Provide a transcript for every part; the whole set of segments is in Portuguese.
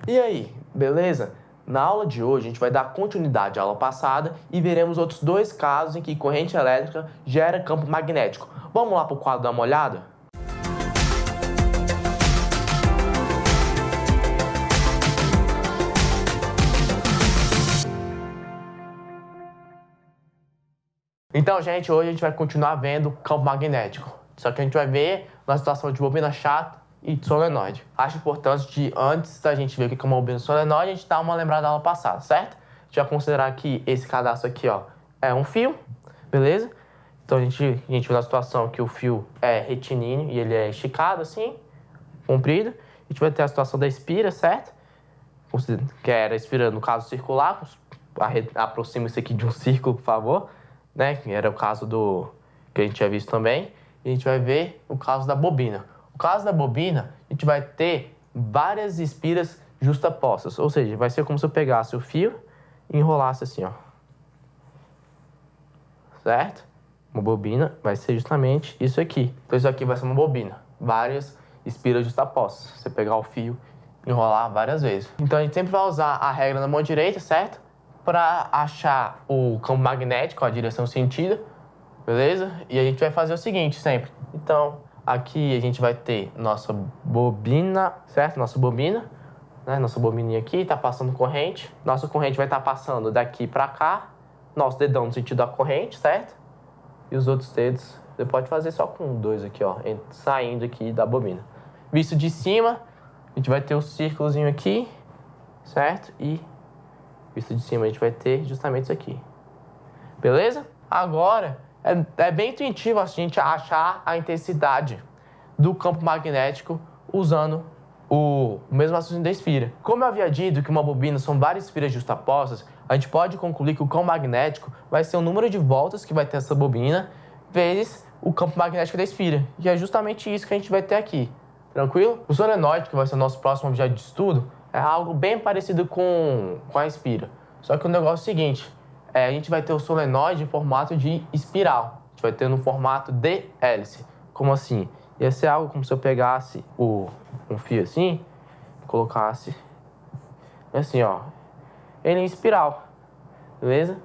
E aí, beleza? Na aula de hoje, a gente vai dar continuidade à aula passada e veremos outros dois casos em que corrente elétrica gera campo magnético. Vamos lá para o quadro dar uma olhada? Então, gente, hoje a gente vai continuar vendo campo magnético. Só que a gente vai ver na situação de bobina chata e de solenoide. Acho importante antes da gente ver o que é uma bobina solenoide, a gente dar uma lembrada da aula passada, certo? A gente vai considerar que esse cadastro aqui, ó, é um fio, beleza? Então a gente viu na situação que o fio é retilíneo e ele é esticado assim, comprido. A gente vai ter a situação da espira, certo? Que era a espira no caso circular. Aproxima isso aqui de um círculo, por favor, né? Que era o caso que a gente tinha visto também. E a gente vai ver o caso da bobina. O caso da bobina, a gente vai ter várias espiras justapostas. Ou seja, vai ser como se eu pegasse o fio e enrolasse assim, ó. Certo? Uma bobina vai ser justamente isso aqui. Então isso aqui vai ser uma bobina. Várias espiras justapostas. Você pegar o fio e enrolar várias vezes. Então a gente sempre vai usar a regra na mão direita, certo? Para achar o campo magnético, a direção sentido, beleza? E a gente vai fazer o seguinte sempre. Então, aqui a gente vai ter nossa bobina, certo? Nossa bobina, né? Nossa bobininha aqui tá passando corrente. Nossa corrente vai estar passando daqui para cá. Nosso dedão no sentido da corrente, certo? E os outros dedos, você pode fazer só com dois aqui, ó, saindo aqui da bobina. Visto de cima, a gente vai ter o círculozinho aqui, certo? E visto de cima a gente vai ter justamente isso aqui. Beleza? Agora, é bem intuitivo a gente achar a intensidade do campo magnético usando o mesmo raciocínio da espira. Como eu havia dito que uma bobina são várias espiras justapostas, a gente pode concluir que o campo magnético vai ser o número de voltas que vai ter essa bobina vezes o campo magnético da espira. E é justamente isso que a gente vai ter aqui. Tranquilo? O solenoide, que vai ser o nosso próximo objeto de estudo, é algo bem parecido com a espira. Só que o negócio é o seguinte, a gente vai ter o solenoide em formato de espiral. A gente vai ter no formato de hélice. Como assim? Ia ser algo como se eu pegasse um fio assim, colocasse assim, ó, ele em espiral, beleza?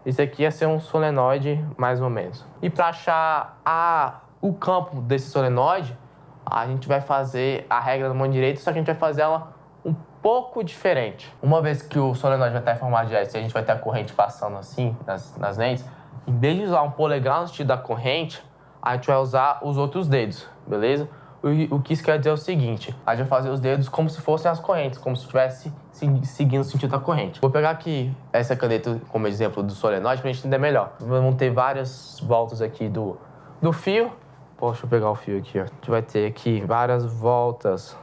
Isso aqui ia ser um solenoide mais ou menos. E para achar o campo desse solenoide, a gente vai fazer a regra da mão direita, só que a gente vai fazer ela um pouco diferente. Uma vez que o solenoide vai estar em formato de hélice e a gente vai ter a corrente passando assim nas lentes, em vez de usar um polegar no sentido da corrente, a gente vai usar os outros dedos, beleza? O que isso quer dizer é o seguinte, a gente vai fazer os dedos como se fossem as correntes, como se estivesse seguindo o sentido da corrente. Vou pegar aqui essa caneta como exemplo do solenoide para a gente entender melhor. Vamos ter várias voltas aqui do fio. Deixa eu pegar o fio aqui, ó. A gente vai ter aqui várias voltas.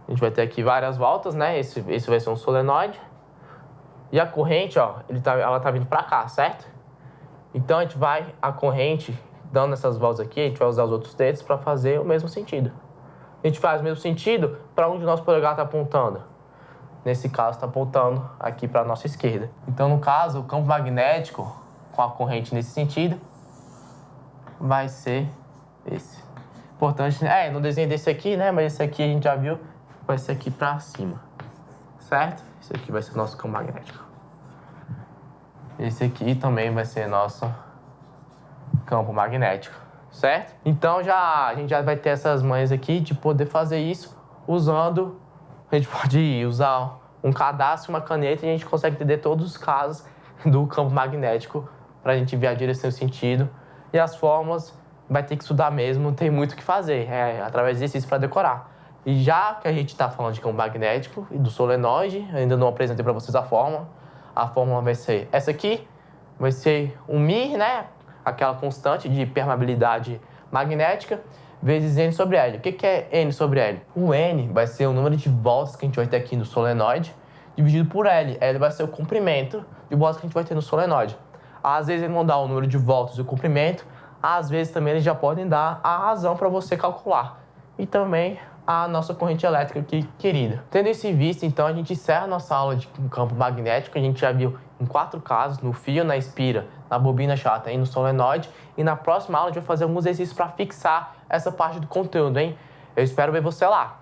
A gente vai ter aqui várias voltas, né? Esse vai ser um solenoide. E a corrente, ó, ela tá vindo para cá, certo? Então a corrente, dando essas voltas aqui, a gente vai usar os outros dedos para fazer o mesmo sentido. A gente faz o mesmo sentido para onde o nosso polegar está apontando. Nesse caso, está apontando aqui para a nossa esquerda. Então, no caso, o campo magnético com a corrente nesse sentido vai ser esse. Importante, no desenho desse aqui, né? Mas esse aqui a gente já viu, vai ser aqui para cima, certo? Esse aqui vai ser o nosso campo magnético. Esse aqui também vai ser nosso campo magnético, certo? Então a gente já vai ter essas manhas aqui de poder fazer isso usando, a gente pode usar um cadastro, uma caneta e a gente consegue entender todos os casos do campo magnético para a gente ver a direção e o sentido. E as fórmulas vai ter que estudar mesmo, não tem muito o que fazer, através de exercício para decorar. E já que a gente está falando de campo magnético e do solenoide, ainda não apresentei para vocês a fórmula. A fórmula vai ser essa aqui, vai ser um μ, né? Aquela constante de permeabilidade magnética, vezes N sobre L. O que é N sobre L? O N vai ser o número de voltas que a gente vai ter aqui no solenoide, dividido por L. L vai ser o comprimento de voltas que a gente vai ter no solenoide. Às vezes eles vão dar o número de voltas e o comprimento, às vezes também eles já podem dar a razão para você calcular. E também a nossa corrente elétrica aqui, querida. Tendo isso em vista, então, a gente encerra a nossa aula de campo magnético. A gente já viu em 4 casos, no fio, na espira, na bobina chata e no solenoide. E na próxima aula a gente vai fazer alguns exercícios para fixar essa parte do conteúdo, hein? Eu espero ver você lá.